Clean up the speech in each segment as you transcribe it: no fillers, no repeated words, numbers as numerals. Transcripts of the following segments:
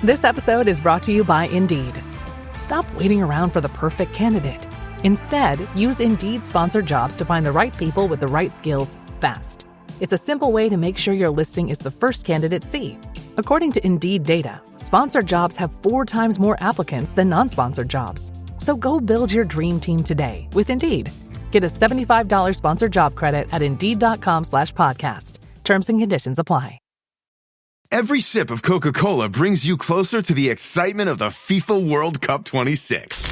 This episode is brought to you by Indeed. Stop waiting around for the perfect candidate. Instead, use Indeed sponsored jobs to find the right people with the right skills fast. It's a simple way to make sure your listing is the first candidates see. According to Indeed data, sponsored jobs have 4 times more applicants than non-sponsored jobs. So go build your dream team today with Indeed. Get a $75 sponsored job credit at Indeed.com/podcast. Terms and conditions apply. Every sip of Coca-Cola brings you closer to the excitement of the FIFA World Cup 26.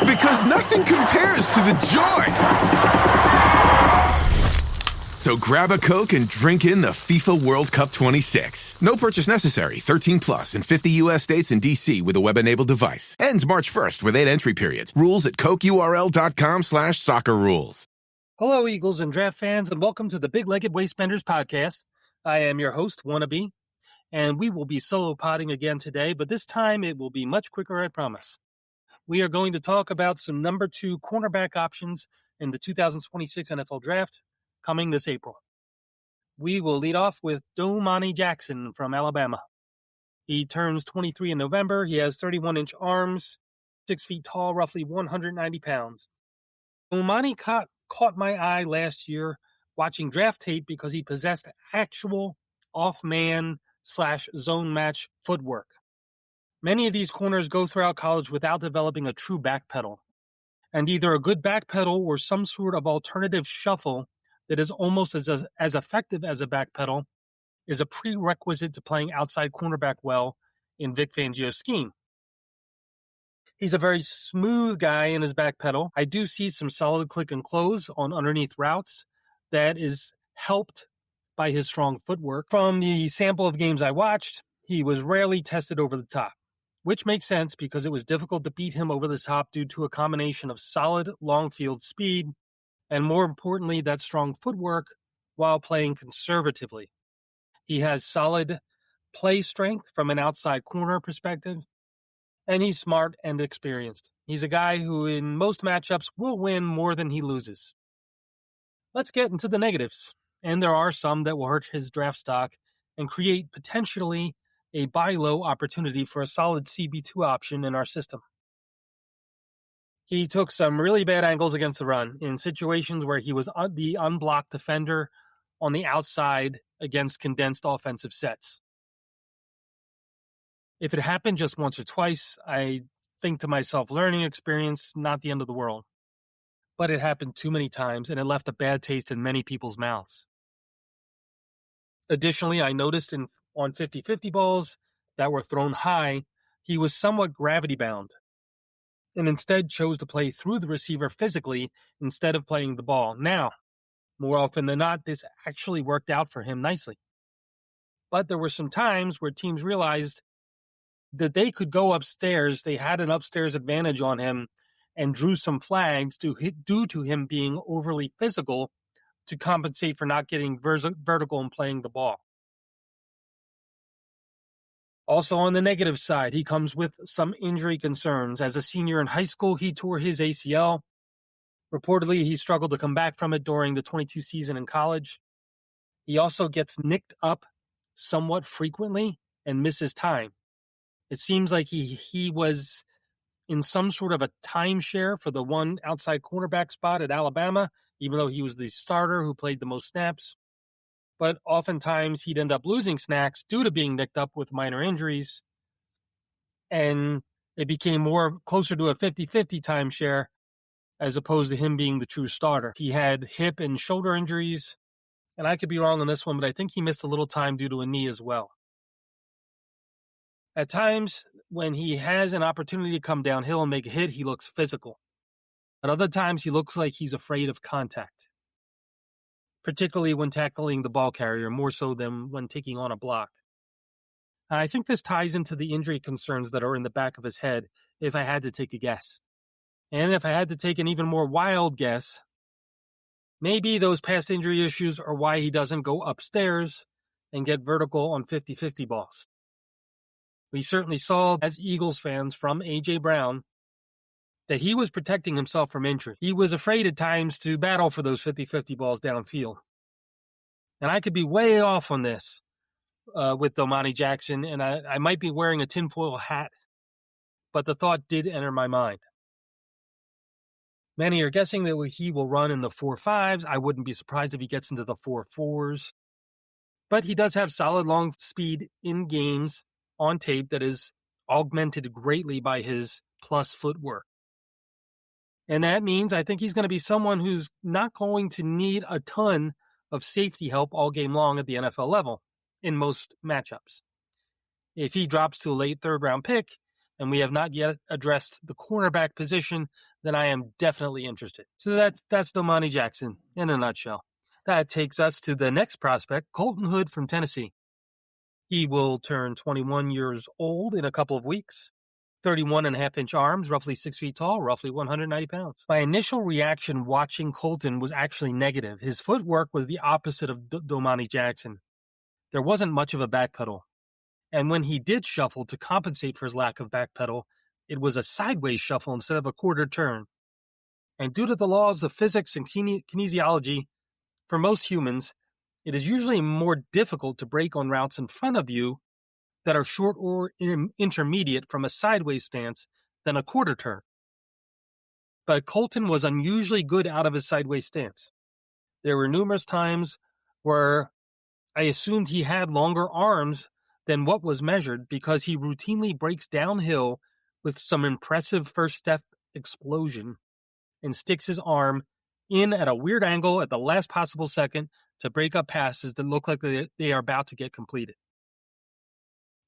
Because nothing compares to the joy. So grab a Coke and drink in the FIFA World Cup 26. No purchase necessary. 13 plus in 50 U.S. states and D.C. with a web-enabled device. Ends March 1st with 8 entry periods. Rules at CokeURL.com/soccer rules. Hello, Eagles and draft fans, and welcome to the Big-Legged Waistbenders podcast. I am your host, Wannab, and we will be solo potting again today, but this time it will be much quicker, I promise. We are going to talk about some number 2 cornerback options in the 2026 NFL Draft coming this April. We will lead off with Domani Jackson from Alabama. He turns 23 in November. He has 31-inch arms, 6 feet tall, roughly 190 pounds. Domani caught my eye last year watching draft tape because he possessed actual off-man/zone match footwork. Many of these corners go throughout college without developing a true back pedal. And either a good back pedal or some sort of alternative shuffle that is almost as effective as a back pedal is a prerequisite to playing outside cornerback well in Vic Fangio's scheme. He's a very smooth guy in his back pedal. I do see some solid click and close on underneath routes that is helped by his strong footwork. From the sample of games I watched, he was rarely tested over the top, which makes sense because it was difficult to beat him over the top due to a combination of solid long field speed and, more importantly, that strong footwork while playing conservatively. He has solid play strength from an outside corner perspective, and he's smart and experienced. He's a guy who in most matchups will win more than he loses. Let's get into the negatives, and there are some that will hurt his draft stock and create potentially a buy low opportunity for a solid CB2 option in our system. He took some really bad angles against the run in situations where he was the unblocked defender on the outside against condensed offensive sets. If it happened just once or twice, I think to myself, learning experience, not the end of the world. But it happened too many times, and it left a bad taste in many people's mouths. Additionally, I noticed on 50-50 balls that were thrown high, he was somewhat gravity-bound, and instead chose to play through the receiver physically instead of playing the ball. Now, more often than not, this actually worked out for him nicely. But there were some times where teams realized that they could go upstairs, they had an upstairs advantage on him, and drew some flags due to him being overly physical to compensate for not getting vertical and playing the ball. Also on the negative side, he comes with some injury concerns. As a senior in high school, he tore his ACL. Reportedly, he struggled to come back from it during the 22 season in college. He also gets nicked up somewhat frequently and misses time. It seems like he was in some sort of a timeshare for the one outside cornerback spot at Alabama, even though he was the starter who played the most snaps. But oftentimes he'd end up losing snaps due to being nicked up with minor injuries. And it became closer to a 50-50 timeshare as opposed to him being the true starter. He had hip and shoulder injuries, and I could be wrong on this one, but I think he missed a little time due to a knee as well. At times, when he has an opportunity to come downhill and make a hit, he looks physical. At other times, he looks like he's afraid of contact, particularly when tackling the ball carrier, more so than when taking on a block. And I think this ties into the injury concerns that are in the back of his head, if I had to take a guess. And if I had to take an even more wild guess, maybe those past injury issues are why he doesn't go upstairs and get vertical on 50-50 balls. We certainly saw, as Eagles fans, from A.J. Brown, that he was protecting himself from injury. He was afraid at times to battle for those 50-50 balls downfield. And I could be way off on this with Domani Jackson, and I might be wearing a tinfoil hat, but the thought did enter my mind. Many are guessing that he will run in the 4.5s. I wouldn't be surprised if he gets into the 4.4s. But he does have solid long speed in games on tape that is augmented greatly by his plus footwork. And that means I think he's going to be someone who's not going to need a ton of safety help all game long at the NFL level in most matchups. If he drops to a late third-round pick, and we have not yet addressed the cornerback position, then I am definitely interested. So that's Domani Jackson in a nutshell. That takes us to the next prospect, Colton Hood from Tennessee. He will turn 21 years old in a couple of weeks. 31.5-inch arms, roughly 6 feet tall, roughly 190 pounds. My initial reaction watching Colton was actually negative. His footwork was the opposite of Domani Jackson. There wasn't much of a back pedal. And when he did shuffle to compensate for his lack of back pedal, it was a sideways shuffle instead of a quarter turn. And due to the laws of physics and kinesiology, for most humans, it is usually more difficult to break on routes in front of you that are short or intermediate from a sideways stance than a quarter turn. But Colton was unusually good out of his sideways stance. There were numerous times where I assumed he had longer arms than what was measured because he routinely breaks downhill with some impressive first step explosion and sticks his arm in at a weird angle at the last possible second to break up passes that look like they are about to get completed.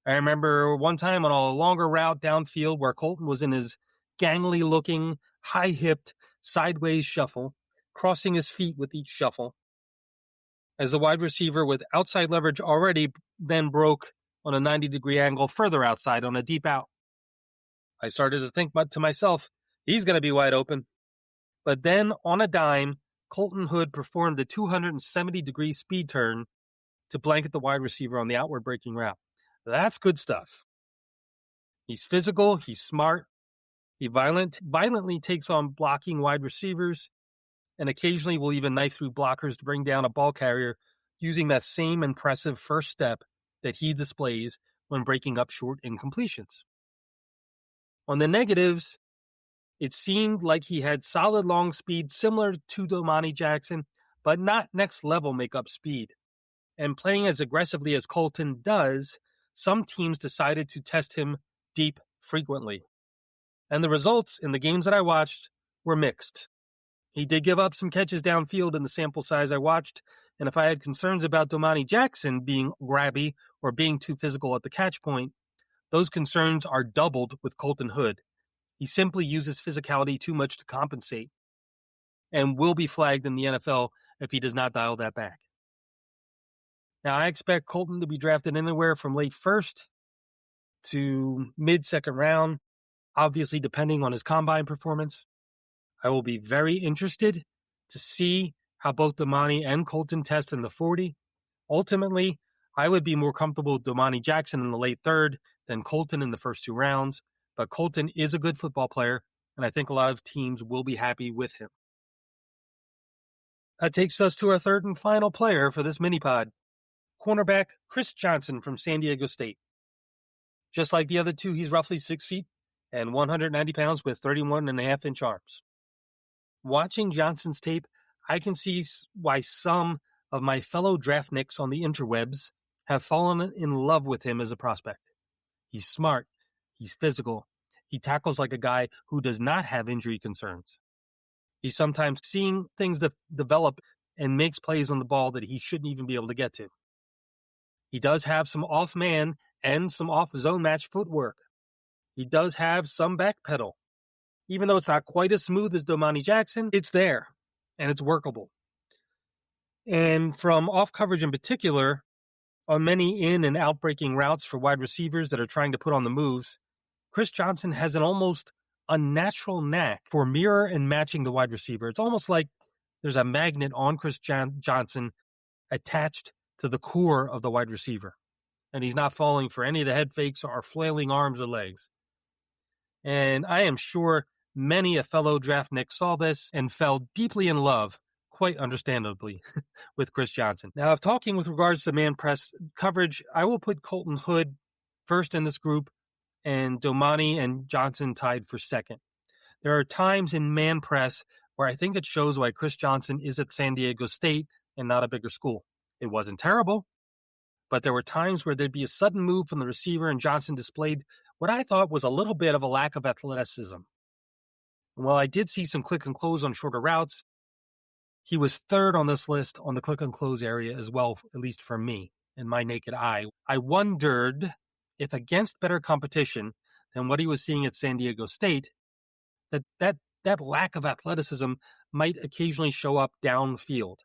I remember one time on a longer route downfield where Colton was in his gangly-looking, high-hipped, sideways shuffle, crossing his feet with each shuffle, as the wide receiver with outside leverage already then broke on a 90-degree angle further outside on a deep out. I started to think to myself, he's going to be wide open. But then, on a dime, Colton Hood performed a 270-degree speed turn to blanket the wide receiver on the outward breaking route. That's good stuff. He's physical, he's smart, he violently takes on blocking wide receivers, and occasionally will even knife through blockers to bring down a ball carrier using that same impressive first step that he displays when breaking up short incompletions. On the negatives, it seemed like he had solid long speed similar to Domani Jackson, but not next level makeup speed. And playing as aggressively as Colton does, some teams decided to test him deep frequently. And the results in the games that I watched were mixed. He did give up some catches downfield in the sample size I watched, and if I had concerns about Domani Jackson being grabby or being too physical at the catch point, those concerns are doubled with Colton Hood. He simply uses physicality too much to compensate and will be flagged in the NFL if he does not dial that back. Now, I expect Colton to be drafted anywhere from late first to mid-second round, obviously depending on his combine performance. I will be very interested to see how both Domani and Colton test in the 40. Ultimately, I would be more comfortable with Domani Jackson in the late third than Colton in the first 2 rounds, but Colton is a good football player, and I think a lot of teams will be happy with him. That takes us to our third and final player for this mini-pod, cornerback Chris Johnson from San Diego State. Just like the other two, he's roughly 6 feet and 190 pounds with 31.5-inch arms. Watching Johnson's tape, I can see why some of my fellow draftnicks on the interwebs have fallen in love with him as a prospect. He's smart, he's physical, he tackles like a guy who does not have injury concerns. He's sometimes seeing things develop and makes plays on the ball that he shouldn't even be able to get to. He does have some off-man and some off-zone match footwork. He does have some back pedal. Even though it's not quite as smooth as Domani Jackson, it's there, and it's workable. And from off coverage in particular, on many in and out breaking routes for wide receivers that are trying to put on the moves, Chris Johnson has an almost unnatural knack for mirror and matching the wide receiver. It's almost like there's a magnet on Chris Johnson attached to the core of the wide receiver, and he's not falling for any of the head fakes or flailing arms or legs. And I am sure many a fellow draftnik saw this and fell deeply in love, quite understandably, with Chris Johnson. Now, if talking with regards to man press coverage, I will put Colton Hood first in this group, and Domani and Johnson tied for second. There are times in man press where I think it shows why Chris Johnson is at San Diego State and not a bigger school. It wasn't terrible, but there were times where there'd be a sudden move from the receiver, and Johnson displayed what I thought was a little bit of a lack of athleticism. And while I did see some click and close on shorter routes, he was third on this list on the click and close area as well, at least for me, in my naked eye. I wondered if against better competition than what he was seeing at San Diego State, that lack of athleticism might occasionally show up downfield.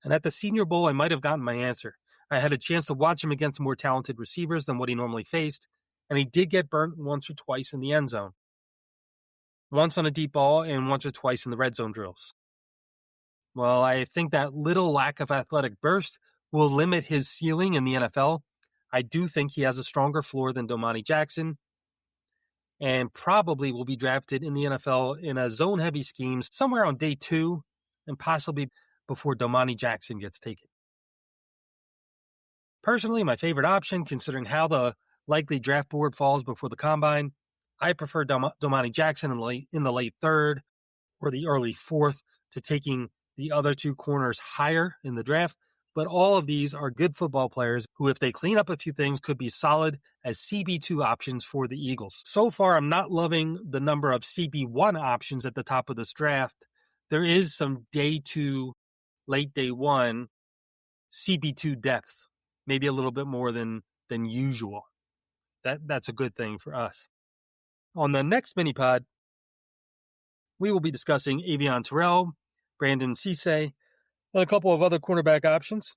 And at the Senior Bowl, I might have gotten my answer. I had a chance to watch him against more talented receivers than what he normally faced, and he did get burnt once or twice in the end zone. Once on a deep ball and once or twice in the red zone drills. Well, I think that little lack of athletic burst will limit his ceiling in the NFL. I do think he has a stronger floor than Domani Jackson, and probably will be drafted in the NFL in a zone-heavy scheme somewhere on day 2, and possibly before Domani Jackson gets taken. Personally, my favorite option, considering how the likely draft board falls before the combine, I prefer Domani Jackson in the late 3rd or the early 4th to taking the other 2 corners higher in the draft. But all of these are good football players who, if they clean up a few things, could be solid as CB2 options for the Eagles. So far, I'm not loving the number of CB1 options at the top of this draft. There is some day 2, late day 1 CB2 depth, maybe a little bit more than usual. That's a good thing for us. On the next mini-pod, we will be discussing Avion Terrell, Brandon Cisse, and a couple of other cornerback options.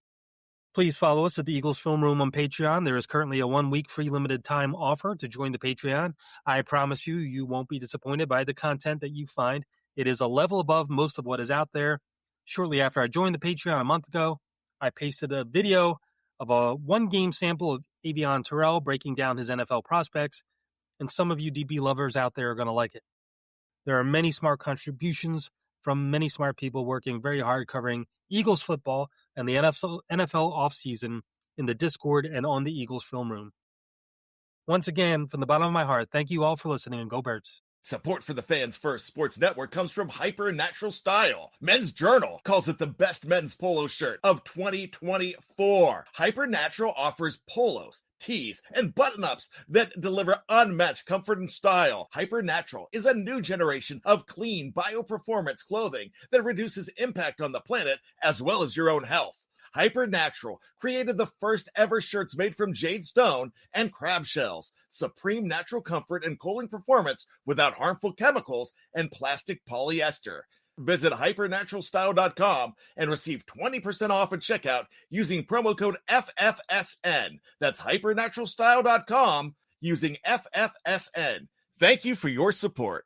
Please follow us at the Eagles Film Room on Patreon. There is currently a 1-week free limited time offer to join the Patreon. I promise you won't be disappointed by the content that you find. It is a level above most of what is out there. Shortly after I joined the Patreon a month ago, I pasted a video of a 1-game sample of Avion Terrell breaking down his NFL prospects, and some of you DB lovers out there are going to like it. There are many smart contributions from many smart people working very hard covering Eagles football and the NFL offseason in the Discord and on the Eagles Film Room. Once again, from the bottom of my heart, thank you all for listening, and go Birds. Support for the Fans First Sports Network comes from Hyper Natural Style. Men's Journal calls it the best men's polo shirt of 2024. Hyper Natural offers polos, tees, and button-ups that deliver unmatched comfort and style. Hyper Natural is a new generation of clean bio-performance clothing that reduces impact on the planet as well as your own health. Hyper Natural created the first ever shirts made from jade stone and crab shells. Supreme natural comfort and cooling performance without harmful chemicals and plastic polyester. Visit hypernaturalstyle.com and receive 20% off at checkout using promo code FFSN. That's hypernaturalstyle.com using FFSN. Thank you for your support.